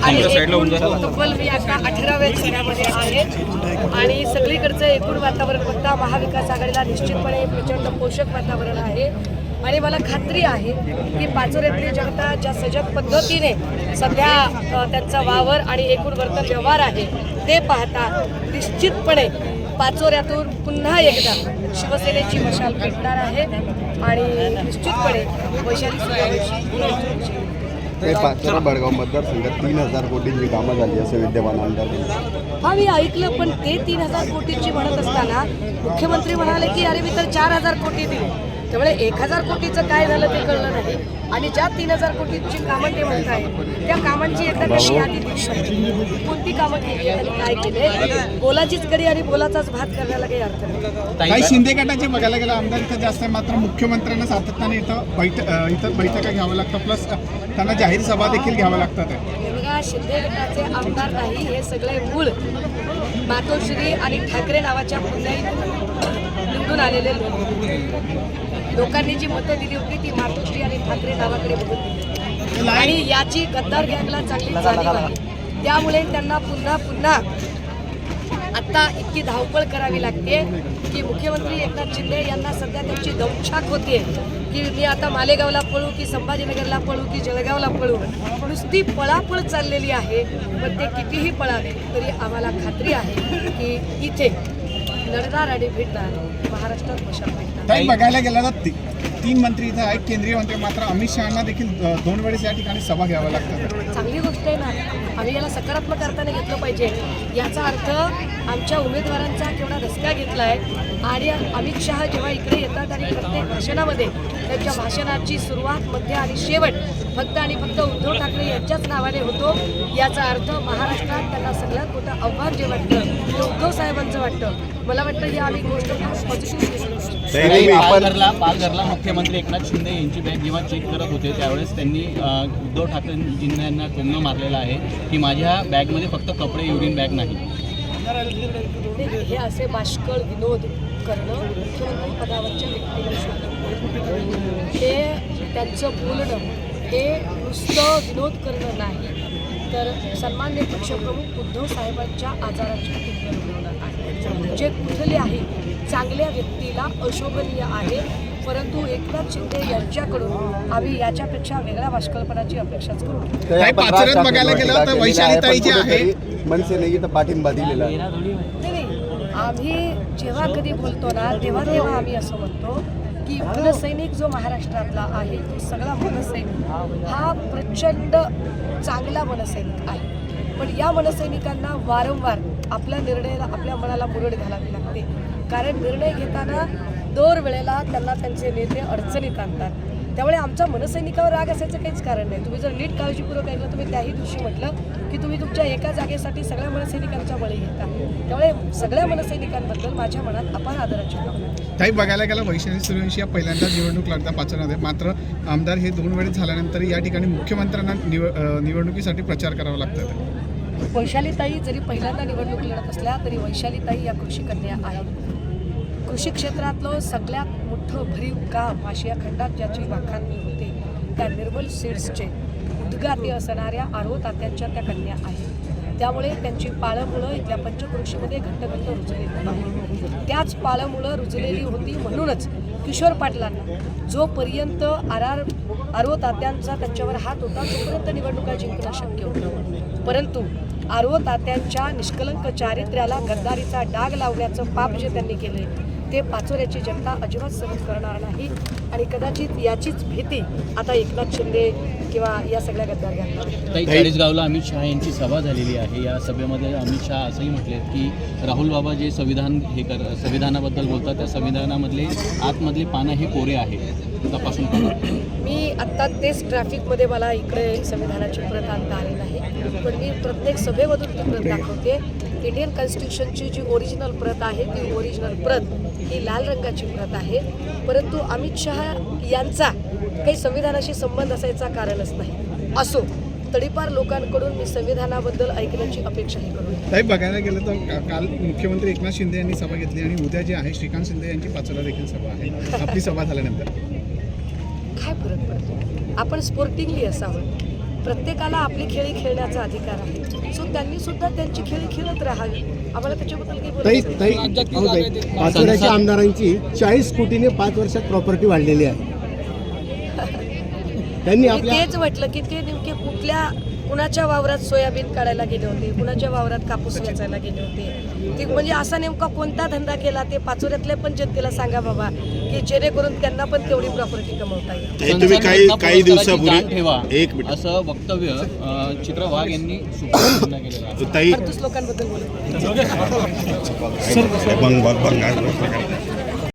आणि तब्बल मी आता 18व्या चरणामध्ये आहे आणि सगळीकडचं एकूण वातावरण बघता महाविकास आघाडीला निश्चितपणे प्रचंड पोषक वातावरण आहे आणि मला खात्री आहे की पाचोऱ्यातली जनता ज्या सजग पद्धतीने सध्या त्यांचा वावर आणि एकूण वर्तन व्यवहार आहे ते पाहता निश्चितपणे पाचोऱ्यातून पुन्हा एकदा शिवसेनेची मशाल पेटणार आहे आणि निश्चितपणे वैशाली सूर्यवंशी पाचोरा बडगाव मतदारसंघात 3000 कोटींची कामं झाली असं विद्यमान आमदार. हा मी ऐकलं, पण ते 3000 कोटींची म्हणत असताना मुख्यमंत्री म्हणाले की अरे मी तर 4000 कोटी दिली. त्यामुळे 1000 कोटीचं काय झालं ते कळलं नाही आणि ज्या 3000 कोटींची कामं ते म्हणत आहेत त्या कामांची एकदा कशी यादी दिली, कोणती कामं केली आणि काय केले. बोलाचीच कडी आणि बोलाचाच भात करण्याला काही अर्थ नाही. काही शिंदे गटाचे बघायला गेलं आमदार इथं जास्त आहे, मात्र मुख्यमंत्र्यांना सातत्याने इथं बैठका घ्याव्या लागतात, प्लस त्यांना जाहीर सभा देखील घ्याव्या लागतात. बघा, शिंदे गटाचे आमदार नाही, हे सगळे मूळ मातोश्री आणि ठाकरे नावाच्या पुण्याईतून निवडून आलेले लोकांनी जी मतं दिली होती ती मातोश्री आणि ठाकरे नावाकडे बघून दिली आणि याची गद्दार गँगला चांगली जाणीव आहे. त्यामुळे त्यांना पुन्हा आता इतकी धावपळ करावी लागते की मुख्यमंत्री एकनाथ शिंदे यांना सध्या त्यांची दमछाक होते की मी आता मालेगावला पळू की संभाजीनगरला पळू की जळगावला पळू. नुसती पळापळ चाललेली आहे, पण ते कितीही पळाले तरी आम्हाला खात्री आहे की इथे लढणार आणि भेटणार महाराष्ट्रात मशाल भेटणार. काही बघायला गेलं तर 3 मंत्री इथं आहेत, केंद्रीय मंत्री, मात्र अमित शहाना देखील 2 वेळेस या ठिकाणी सभा घ्याव्या लागतात. चांगली गोष्ट आहे ना, आम्ही याला सकारात्मक अर्थाने घेतलं पाहिजे. याचा अर्थ आमच्या उमेदवारांचा केवढा धसका घेतला आहे आणि अमित शहा जेव्हा इकडे येतात आणि प्रत्येक भाषणामध्ये त्यांच्या भाषणाची सुरुवात, मध्य आणि शेवट फक्त आणि फक्त उद्धव ठाकरे यांच्याच नावाने होतो, याचा अर्थ महाराष्ट्रात त्यांना सगळ्यात मोठं आव्हान जे वाटतं ते उद्धव साहेबांचं वाटतं. मला वाटतं ही आम्ही गोष्ट पालघरला मुख्यमंत्री एकनाथ शिंदे यांची बॅग जेव्हा चेक करत होते त्यावेळेस त्यांनी उद्धव ठाकरेंजींना यांना टोमणं मारलेलं आहे की माझ्या बॅगमध्ये फक्त कपडे, युरिन बॅग नाही. हे असे बाष्कळ विनोद करणं मुख्यमंत्री पदावरच्या व्यक्तीला हे त्यांचं बोलणं हे नुसतं विनोद करणं नाही तर सन्माननीय पक्षप्रमुख उद्धव साहेबांच्या आजाराची तीव्र आहे. जे कुठले आहे चांगल्या व्यक्तीला अशोभनीय आहे, परंतु एकनाथ शिंदे यांच्याकडून आम्ही याच्यापेक्षा वेगळ्या बाष्कळपणाची अपेक्षाच करू. पाचोऱ्यात बघायला गेलं तर वैशालीताई जी आहे मनसेने इथं पाठिंबा दिलेला आहे. नाही, आम्ही जेव्हा कधी बोलतो ना तेव्हा आम्ही असं म्हणतो की मनसैनिक जो महाराष्ट्रातला आहे तो सगळा मनसैनिक हा प्रचंड चांगला मनसैनिक आहे. पण या मनसैनिकांना वारंवार आपल्या निर्णयाला आपल्या मनाला मुरड घालावी लागते, कारण निर्णय घेताना दर वेळेला त्यांना त्यांचे नेते अडचणीत आणतात. त्यामुळे आमच्या मनसैनिकावर राग असायचं काहीच कारण नाही. तुम्ही जर नीट काळजीपूर्वक ऐकलं तुम्ही त्याही दिवशी म्हटलं की तुम्ही तुमच्या एका जागेसाठी सगळ्या मनसैनिकांचा बळी घेता. त्यामुळे सगळ्या मनसैनिकांबद्दल माझ्या मनात अपार आदराची भावना. काही बघायला गेलं वैशाली सूर्यवंशी या पहिल्यांदा निवडणूक लढता पाचोऱ्यामध्ये, मात्र आमदार हे 2 वेळेस झाल्यानंतर या ठिकाणी मुख्यमंत्र्यांना निवडणुकीसाठी प्रचार करावा लागतात. वैशालीताई जरी पहिल्यांदा निवडणूक लढत असल्या तरी वैशालीताई या कृषी कन्या आहेत. कृषी क्षेत्रातलं सगळ्यात मोठं भरीव काम आशिया खंडात ज्याची वाखाणणी होते त्या निर्मल सीड्सचे उद्गाते असणाऱ्या आरो तात्यांच्या त्या कन्या आहेत. त्यामुळे त्यांची पाळंमुळं इथल्या पंचक्रोशीमध्ये घट्ट रुजलेली आहे. त्याच पाळंमुळं रुजलेली होती म्हणूनच किशोर पाटलांना जोपर्यंत आरो तात्यांचा त्यांच्यावर हात होता तोपर्यंत निवडणुका जिंकणं शक्य होतं. परंतु आरो तात्यांच्या निष्कलंक चारित्र्याला गद्दारीचा डाग लावण्याचं पाप जे त्यांनी केलं ते पाचोऱ्याची जनता अजिबात सहन करणार नाही आणि कदाचित याचीच भीती आता एकनाथ शिंदे किंवा या सगळ्या गद्दार घालतात. काही चाळीसगावला अमित शहा यांची सभा झालेली आहे. या सभेमध्ये अमित शहा असंही म्हटले की राहुल बाबा जे संविधानाबद्दल बोलतात त्या संविधानामधले आतमधले पानं हे कोरे आहे, तपासून मी आत्ता तेच ट्रॅफिकमध्ये मला इकडे संविधानाची प्रत आणता आली नाही, पण मी प्रत्येक सभेमधून ती प्रत दाखवते. इंडियन कॉन्स्टिट्यूशनची जी ओरिजिनल प्रत आहे ती ओरिजिनल प्रत ही लाल रंगाची प्रत आहे. परंतु अमित शहा यांचा काही संविधानाशी संबंध असायचा कारणच नाही. असो, तडीपार लोकांकडून मी संविधानाबद्दल ऐकण्याची अपेक्षाही करू. काही बघायला गेलं तर काल मुख्यमंत्री एकनाथ शिंदे यांनी सभा घेतली आणि उद्या जे आहे श्रीकांत शिंदे यांची पाचोरा देखील सभा आहे. आपली सभा झाल्यानंतर काय फरक पडतो? आपण स्पोर्टिंगली असावं. प्रत्येकाला आपली खेळी खेळण्याचा अधिकार आहे. सो त्यांनी सुद्धा त्यांची खेळी खेळत राहावी. आम्हाला त्याच्याबद्दल काही बोलायचं नाही. पाचोऱ्याच्या आमदारांची 40 कोटीने 5 वर्षात प्रॉपर्टी वाढलेली आहे. त्यांनी मी आपल्या तेच म्हटलं की ते नेमके कुणाच्या वावरात सोयाबीन काढायला गेले होते, कुणाच्या वावरात कापूस वेचायला गेले होते, ते म्हणजे असा नेमका कोणता धंदा केला ते पाचोऱ्यातल्या पण जनतेला सांगा बाबा, की जेणेकरून त्यांना पण तेवढी प्रॉपर्टी कमवता येईल. तुम्ही काही दिवसापूर्वी जाण ठेवा एक मिनिट असं वक्तव्य चित्रा वाघ यांनी सुप्रीम केलेलं आहे. ताई फडतूस लोकांबद्दल बोलत बंगाल